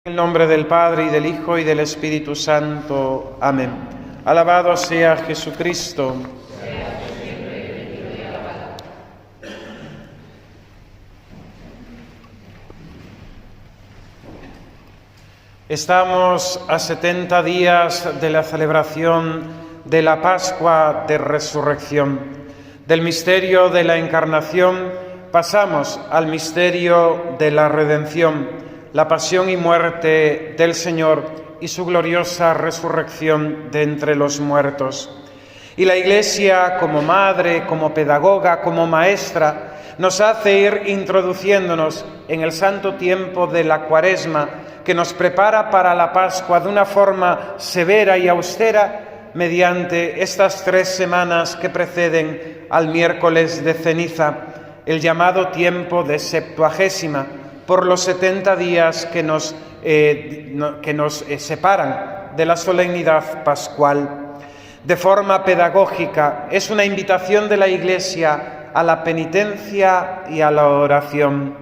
En el nombre del Padre, y del Hijo, y del Espíritu Santo. Amén. Alabado sea Jesucristo. Estamos a 70 días de la celebración de la Pascua de Resurrección. Del misterio de la Encarnación pasamos al misterio de la Redención, la pasión y muerte del Señor y su gloriosa resurrección de entre los muertos. Y la Iglesia, como madre, como pedagoga, como maestra, nos hace ir introduciéndonos en el santo tiempo de la Cuaresma, que nos prepara para la Pascua de una forma severa y austera mediante estas 3 semanas que preceden al miércoles de ceniza, el llamado tiempo de Septuagésima, por los 70 días que nos separan de la solemnidad pascual. De forma pedagógica, es una invitación de la Iglesia a la penitencia y a la oración.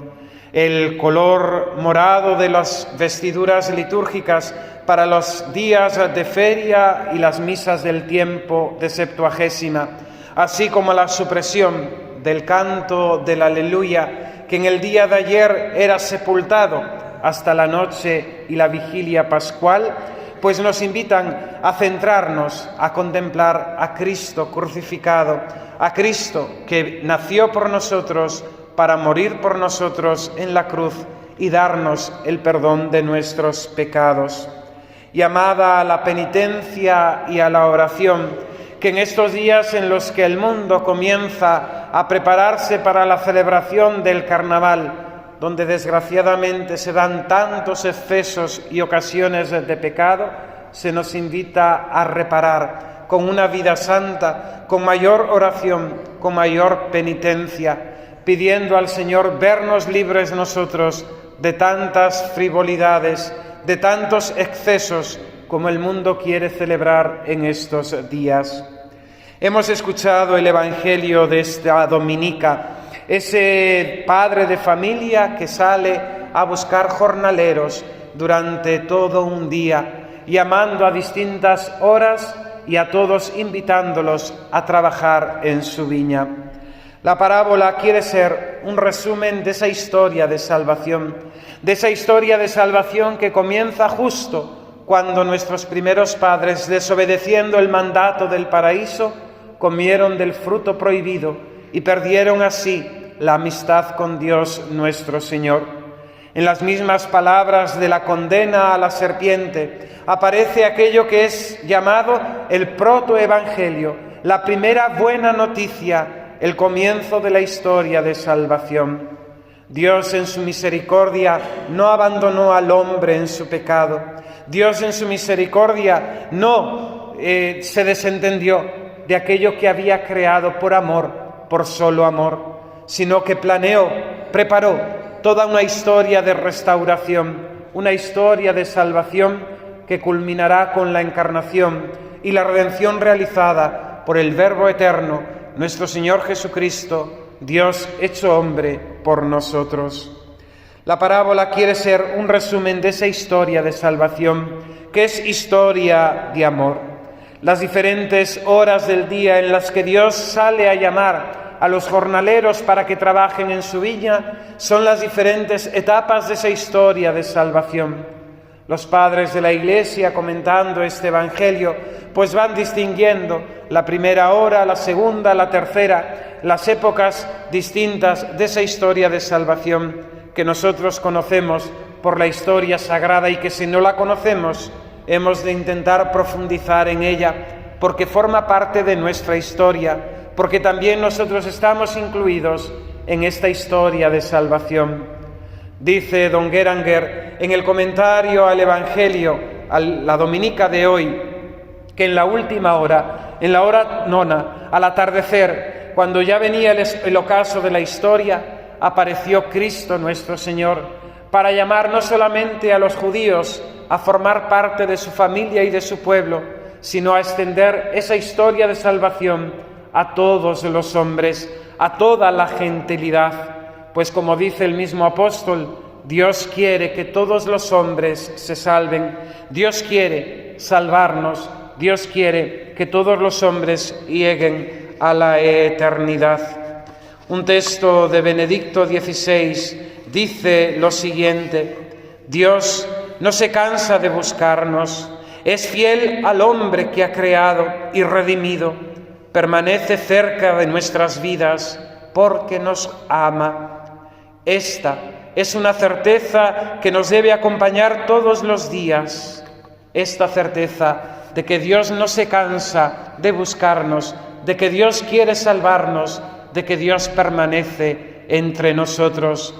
El color morado de las vestiduras litúrgicas para los días de feria y las misas del tiempo de Septuagésima, así como la supresión del canto del Aleluya, que en el día de ayer era sepultado hasta la noche y la vigilia pascual, pues nos invitan a centrarnos, a contemplar a Cristo crucificado, a Cristo que nació por nosotros para morir por nosotros en la cruz y darnos el perdón de nuestros pecados. Llamada a la penitencia y a la oración, que en estos días en los que el mundo comienza a prepararse para la celebración del carnaval, donde desgraciadamente se dan tantos excesos y ocasiones de pecado, se nos invita a reparar con una vida santa, con mayor oración, con mayor penitencia, pidiendo al Señor vernos libres nosotros de tantas frivolidades, de tantos excesos como el mundo quiere celebrar en estos días. Hemos escuchado el Evangelio de esta dominica, ese padre de familia que sale a buscar jornaleros durante todo un día, llamando a distintas horas y a todos invitándolos a trabajar en su viña. La parábola quiere ser un resumen de esa historia de salvación, que comienza justo cuando nuestros primeros padres, desobedeciendo el mandato del paraíso, comieron del fruto prohibido y perdieron así la amistad con Dios nuestro Señor. En las mismas palabras de la condena a la serpiente aparece aquello que es llamado el protoevangelio, la primera buena noticia, el comienzo de la historia de salvación. Dios en su misericordia no abandonó al hombre en su pecado. Dios en su misericordia no se desentendió de aquello que había creado por amor, por solo amor, sino que planeó, preparó toda una historia de restauración, una historia de salvación que culminará con la encarnación y la redención realizada por el Verbo eterno, nuestro Señor Jesucristo, Dios hecho hombre por nosotros. La parábola quiere ser un resumen de esa historia de salvación, que es historia de amor. Las diferentes horas del día en las que Dios sale a llamar a los jornaleros para que trabajen en su viña son las diferentes etapas de esa historia de salvación. Los padres de la Iglesia, comentando este Evangelio, pues van distinguiendo la primera hora, la segunda, la tercera, las épocas distintas de esa historia de salvación que nosotros conocemos por la historia sagrada y que si no la conocemos hemos de intentar profundizar en ella porque forma parte de nuestra historia, porque también nosotros estamos incluidos en esta historia de salvación. Dice don Geranger en el comentario al Evangelio, a la dominica de hoy, que en la última hora, en la hora nona, al atardecer, cuando ya venía el ocaso de la historia, apareció Cristo nuestro Señor para llamar no solamente a los judíos a formar parte de su familia y de su pueblo, sino a extender esa historia de salvación a todos los hombres, a toda la gentilidad. Pues como dice el mismo apóstol, Dios quiere que todos los hombres se salven. Dios quiere salvarnos. Dios quiere que todos los hombres lleguen a la eternidad. Un texto de Benedicto XVI dice lo siguiente: Dios no se cansa de buscarnos, es fiel al hombre que ha creado y redimido, permanece cerca de nuestras vidas porque nos ama. Esta es una certeza que nos debe acompañar todos los días, esta certeza de que Dios no se cansa de buscarnos, de que Dios quiere salvarnos, de que Dios permanece entre nosotros.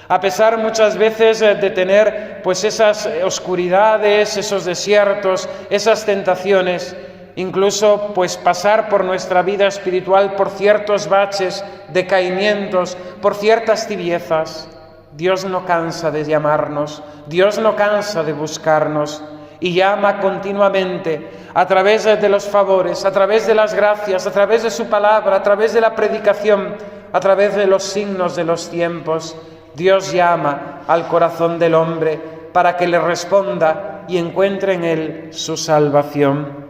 A pesar muchas veces de tener pues esas oscuridades, esos desiertos, esas tentaciones, incluso pues pasar por nuestra vida espiritual por ciertos baches, decaimientos, por ciertas tibiezas, Dios no cansa de llamarnos, Dios no cansa de buscarnos y llama continuamente a través de los favores, a través de las gracias, a través de su palabra, a través de la predicación, a través de los signos de los tiempos. Dios llama al corazón del hombre para que le responda y encuentre en él su salvación.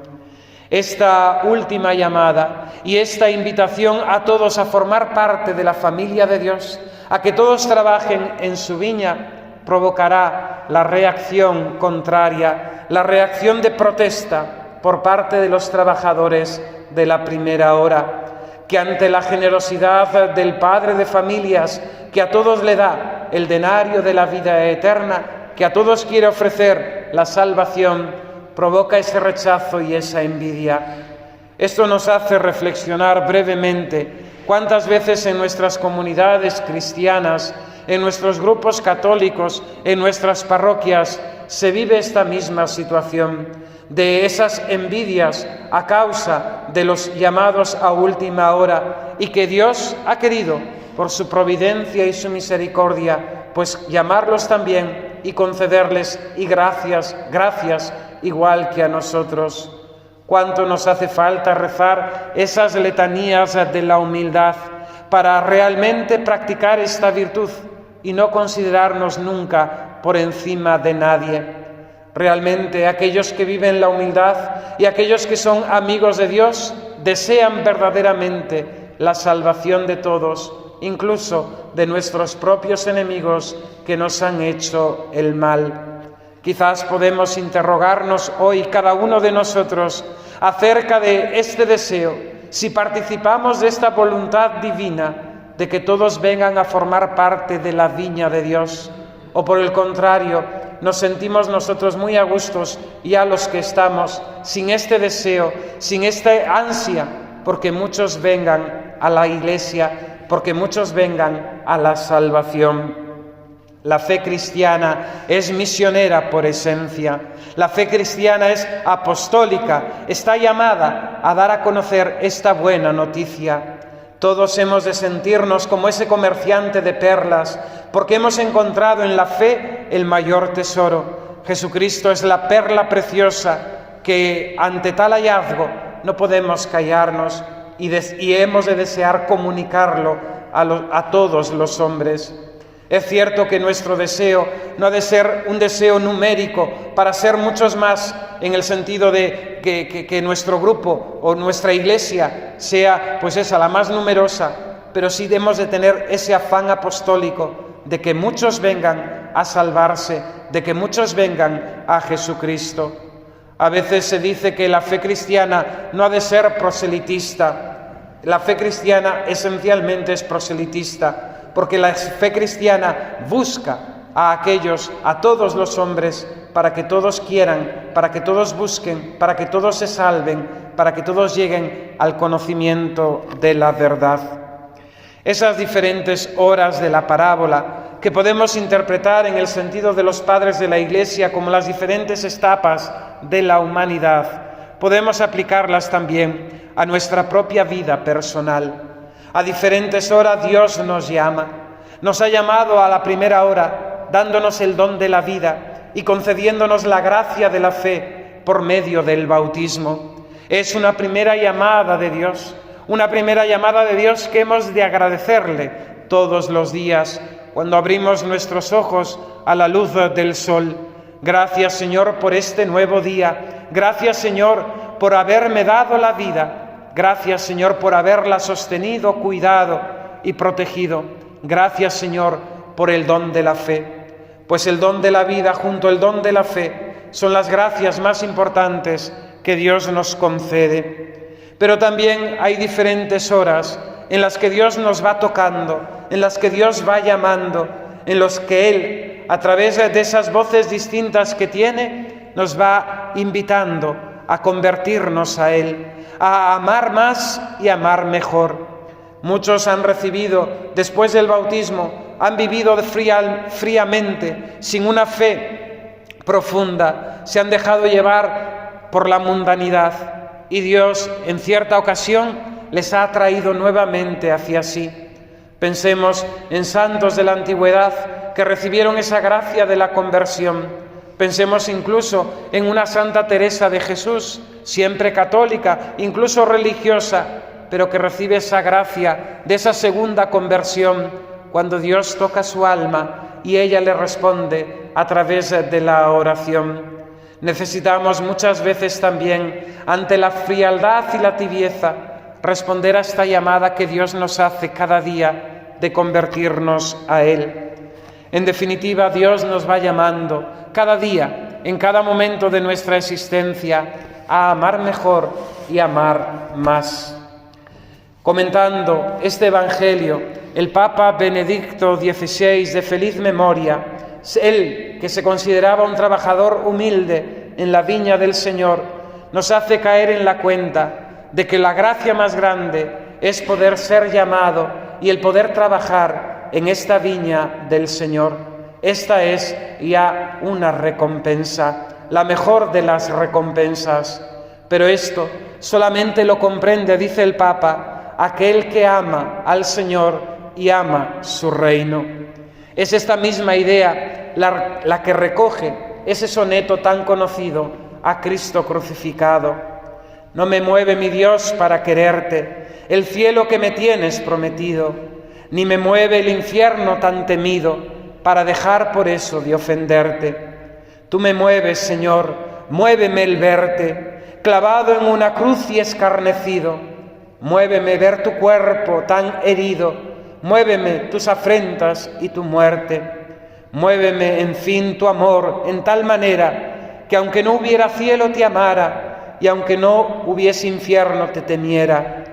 Esta última llamada y esta invitación a todos a formar parte de la familia de Dios, a que todos trabajen en su viña, provocará la reacción contraria, la reacción de protesta por parte de los trabajadores de la primera hora, que ante la generosidad del padre de familias, que a todos le da el denario de la vida eterna, que a todos quiere ofrecer la salvación, provoca ese rechazo y esa envidia. Esto nos hace reflexionar brevemente cuántas veces en nuestras comunidades cristianas, en nuestros grupos católicos, en nuestras parroquias, se vive esta misma situación de esas envidias a causa de los llamados a última hora, y que Dios ha querido, por su providencia y su misericordia, pues llamarlos también y concederles y gracias igual que a nosotros. Cuánto nos hace falta rezar esas letanías de la humildad para realmente practicar esta virtud y no considerarnos nunca por encima de nadie. Realmente aquellos que viven la humildad y aquellos que son amigos de Dios desean verdaderamente la salvación de todos, incluso de nuestros propios enemigos que nos han hecho el mal. Quizás podemos interrogarnos hoy cada uno de nosotros acerca de este deseo, si participamos de esta voluntad divina de que todos vengan a formar parte de la viña de Dios, o por el contrario, nos sentimos nosotros muy a gustos y a los que estamos sin este deseo, sin esta ansia, porque muchos vengan a la Iglesia, porque muchos vengan a la salvación. La fe cristiana es misionera por esencia. La fe cristiana es apostólica, está llamada a dar a conocer esta buena noticia. Todos hemos de sentirnos como ese comerciante de perlas, porque hemos encontrado en la fe el mayor tesoro. Jesucristo es la perla preciosa que ante tal hallazgo no podemos callarnos y hemos de desear comunicarlo a todos los hombres. Es cierto que nuestro deseo no ha de ser un deseo numérico para ser muchos más, en el sentido de que nuestro grupo o nuestra iglesia sea pues esa, la más numerosa, pero sí hemos de tener ese afán apostólico de que muchos vengan a salvarse, de que muchos vengan a Jesucristo. A veces se dice que la fe cristiana no ha de ser proselitista. La fe cristiana esencialmente es proselitista, porque la fe cristiana busca a todos los hombres, para que todos quieran, para que todos busquen, para que todos se salven, para que todos lleguen al conocimiento de la verdad. Esas diferentes horas de la parábola que podemos interpretar en el sentido de los padres de la Iglesia como las diferentes etapas de la humanidad, podemos aplicarlas también a nuestra propia vida personal. A diferentes horas Dios nos llama. Nos ha llamado a la primera hora, dándonos el don de la vida y concediéndonos la gracia de la fe por medio del bautismo. Es una primera llamada de Dios, que hemos de agradecerle todos los días, cuando abrimos nuestros ojos a la luz del sol. Gracias, Señor, por este nuevo día. Gracias, Señor, por haberme dado la vida. Gracias, Señor, por haberla sostenido, cuidado y protegido. Gracias, Señor, por el don de la fe. Pues el don de la vida junto al don de la fe son las gracias más importantes que Dios nos concede. Pero también hay diferentes horas en las que Dios nos va tocando, en las que Dios va llamando, en los que Él, a través de esas voces distintas que tiene, nos va invitando a convertirnos a Él, a amar más y amar mejor. Muchos han recibido, después del bautismo, han vivido fríamente, sin una fe profunda, se han dejado llevar por la mundanidad y Dios, en cierta ocasión, les ha atraído nuevamente hacia sí. Pensemos en santos de la antigüedad que recibieron esa gracia de la conversión. Pensemos incluso en una Santa Teresa de Jesús, siempre católica, incluso religiosa, pero que recibe esa gracia de esa segunda conversión cuando Dios toca su alma y ella le responde a través de la oración. Necesitamos muchas veces también, ante la frialdad y la tibieza, responder a esta llamada que Dios nos hace cada día de convertirnos a Él. En definitiva, Dios nos va llamando cada día, en cada momento de nuestra existencia, a amar mejor y amar más. Comentando este Evangelio, el Papa Benedicto XVI, de feliz memoria, él, que se consideraba un trabajador humilde en la viña del Señor, nos hace caer en la cuenta de que la gracia más grande es poder ser llamado y el poder trabajar en esta viña del Señor. Esta es ya una recompensa, la mejor de las recompensas. Pero esto solamente lo comprende, dice el Papa, aquel que ama al Señor y ama su reino. Es esta misma idea la que recoge ese soneto tan conocido, a Cristo crucificado. No me mueve mi Dios para quererte, el cielo que me tienes prometido, ni me mueve el infierno tan temido para dejar por eso de ofenderte. Tú me mueves, Señor, muéveme el verte, clavado en una cruz y escarnecido. Muéveme ver tu cuerpo tan herido, muéveme tus afrentas y tu muerte. Muéveme, en fin, tu amor en tal manera que aunque no hubiera cielo te amara y aunque no hubiese infierno te temiera.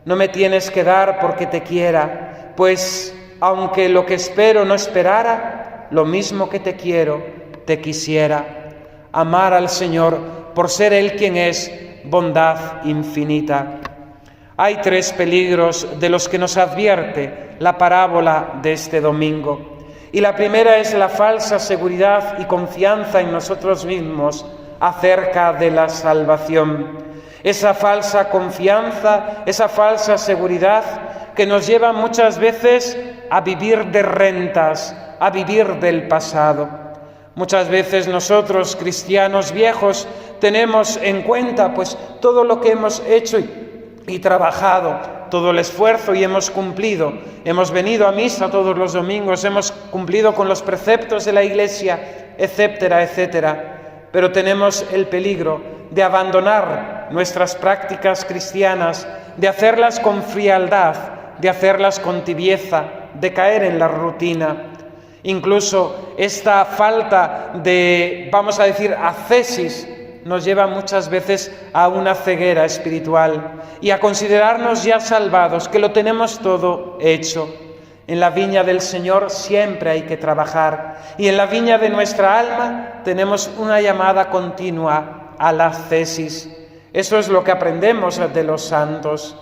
No me tienes que dar porque te quiera, pues aunque lo que espero no esperara, lo mismo que te quiero, te quisiera. Amar al Señor por ser Él quien es bondad infinita. Hay 3 peligros de los que nos advierte la parábola de este domingo. Y la primera es la falsa seguridad y confianza en nosotros mismos acerca de la salvación. Esa falsa confianza, esa falsa seguridad que nos lleva muchas veces a vivir de rentas, a vivir del pasado. Muchas veces nosotros, cristianos viejos, tenemos en cuenta pues todo lo que hemos hecho y trabajado, todo el esfuerzo y hemos cumplido. Hemos venido a misa todos los domingos, hemos cumplido con los preceptos de la Iglesia, etcétera, etcétera. Pero tenemos el peligro de abandonar nuestras prácticas cristianas, de hacerlas con frialdad, de hacerlas con tibieza, de caer en la rutina. Incluso esta falta de, vamos a decir, ascesis, nos lleva muchas veces a una ceguera espiritual y a considerarnos ya salvados, que lo tenemos todo hecho. En la viña del Señor siempre hay que trabajar y en la viña de nuestra alma tenemos una llamada continua a la ascesis. Eso es lo que aprendemos de los santos.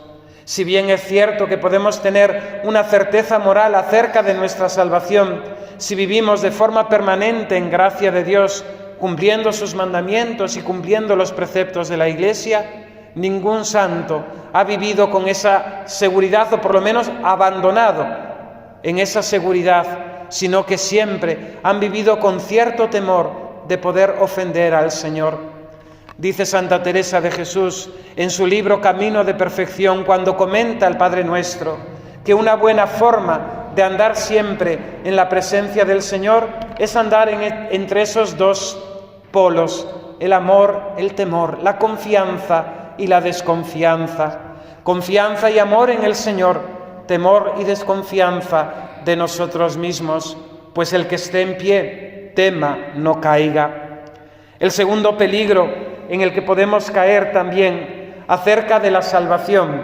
Si bien es cierto que podemos tener una certeza moral acerca de nuestra salvación, si vivimos de forma permanente en gracia de Dios, cumpliendo sus mandamientos y cumpliendo los preceptos de la Iglesia, ningún santo ha vivido con esa seguridad, o por lo menos abandonado en esa seguridad, sino que siempre han vivido con cierto temor de poder ofender al Señor. Dice Santa Teresa de Jesús en su libro Camino de Perfección, cuando comenta el Padre Nuestro, que una buena forma de andar siempre en la presencia del Señor es andar entre esos dos polos, el amor, el temor, la confianza y la desconfianza. Confianza y amor en el Señor, temor y desconfianza de nosotros mismos, pues el que esté en pie, tema no caiga. El segundo peligro en el que podemos caer también acerca de la salvación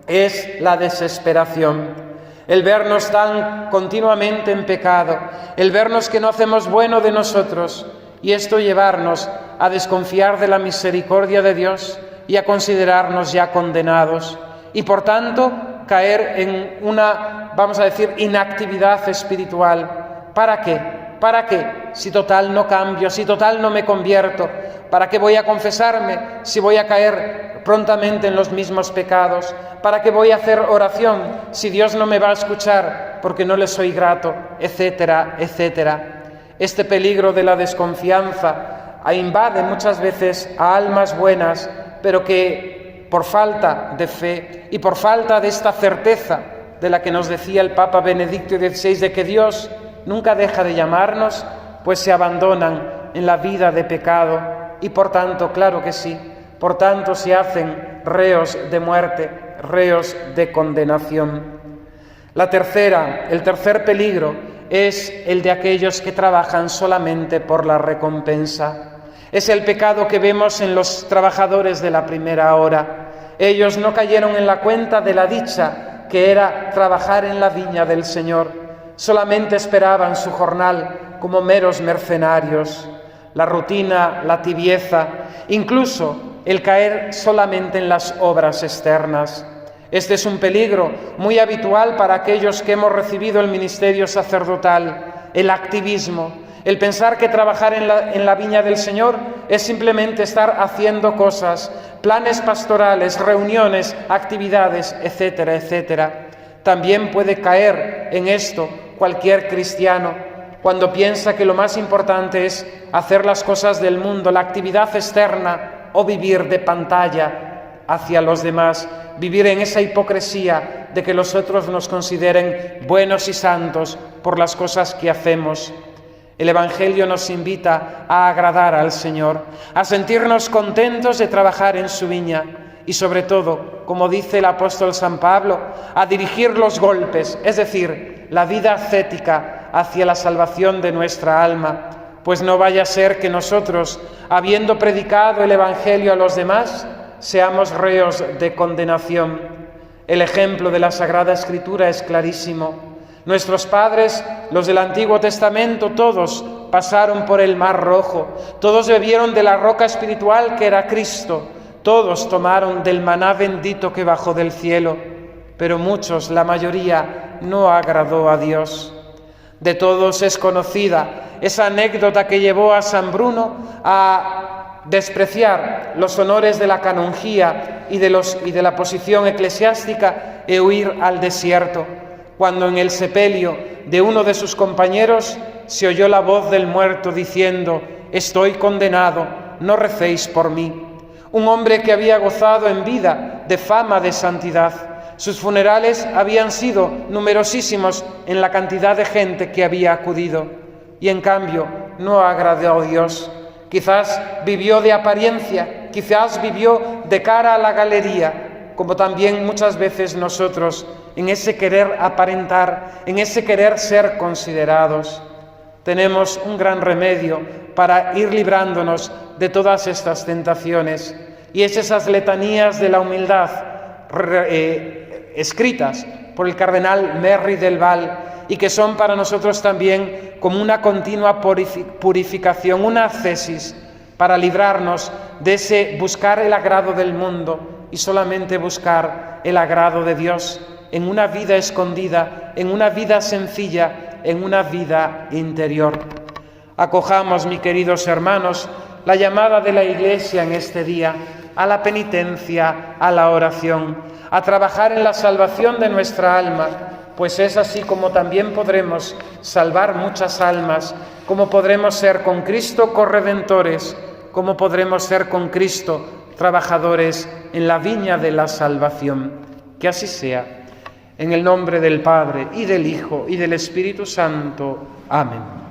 es la desesperación. El vernos tan continuamente en pecado, el vernos que no hacemos bueno de nosotros, y esto llevarnos a desconfiar de la misericordia de Dios y a considerarnos ya condenados, y por tanto caer en una, vamos a decir, inactividad espiritual. ¿Para qué? ¿Para qué? Si total no cambio, si total no me convierto, ¿para qué voy a confesarme si voy a caer prontamente en los mismos pecados? ¿Para qué voy a hacer oración si Dios no me va a escuchar porque no le soy grato? Etcétera, etcétera. Este peligro de la desconfianza invade muchas veces a almas buenas, pero que por falta de fe y por falta de esta certeza de la que nos decía el Papa Benedicto XVI, de que Dios nunca deja de llamarnos, pues se abandonan en la vida de pecado y por tanto, claro que sí, por tanto se hacen reos de muerte, reos de condenación. El tercer peligro es el de aquellos que trabajan solamente por la recompensa. Es el pecado que vemos en los trabajadores de la primera hora. Ellos no cayeron en la cuenta de la dicha que era trabajar en la viña del Señor. Solamente esperaban su jornal como meros mercenarios. La rutina, la tibieza, incluso el caer solamente en las obras externas. Este es un peligro muy habitual para aquellos que hemos recibido el ministerio sacerdotal, el activismo, el pensar que trabajar en la viña del Señor es simplemente estar haciendo cosas, planes pastorales, reuniones, actividades, etcétera, etcétera. También puede caer en esto cualquier cristiano cuando piensa que lo más importante es hacer las cosas del mundo, la actividad externa o vivir de pantalla hacia los demás, vivir en esa hipocresía de que los otros nos consideren buenos y santos por las cosas que hacemos. El Evangelio nos invita a agradar al Señor, a sentirnos contentos de trabajar en su viña y sobre todo, como dice el apóstol San Pablo, a dirigir los golpes, es decir, la vida ascética hacia la salvación de nuestra alma, pues no vaya a ser que nosotros, habiendo predicado el Evangelio a los demás, seamos reos de condenación. El ejemplo de la Sagrada Escritura es clarísimo. Nuestros padres, los del Antiguo Testamento, todos pasaron por el Mar Rojo, todos bebieron de la roca espiritual que era Cristo, todos tomaron del maná bendito que bajó del cielo, pero muchos, la mayoría, no agradó a Dios. De todos es conocida esa anécdota que llevó a San Bruno a despreciar los honores de la canonjía y de la posición eclesiástica e huir al desierto, cuando en el sepelio de uno de sus compañeros se oyó la voz del muerto diciendo: «Estoy condenado, no recéis por mí». Un hombre que había gozado en vida de fama de santidad. Sus funerales habían sido numerosísimos en la cantidad de gente que había acudido, y en cambio no agradó a Dios. Quizás vivió de apariencia, quizás vivió de cara a la galería, como también muchas veces nosotros, en ese querer aparentar, en ese querer ser considerados. Tenemos un gran remedio para ir librándonos de todas estas tentaciones, y es esas letanías de la humildad escritas por el cardenal Merry del Val, y que son para nosotros también como una continua purificación, una ascesis para librarnos de ese buscar el agrado del mundo y solamente buscar el agrado de Dios en una vida escondida, en una vida sencilla, en una vida interior. Acojamos, mis queridos hermanos, la llamada de la Iglesia en este día a la penitencia, a la oración, a trabajar en la salvación de nuestra alma, pues es así como también podremos salvar muchas almas, como podremos ser con Cristo corredentores, como podremos ser con Cristo trabajadores en la viña de la salvación. Que así sea. En el nombre del Padre, y del Hijo, y del Espíritu Santo. Amén.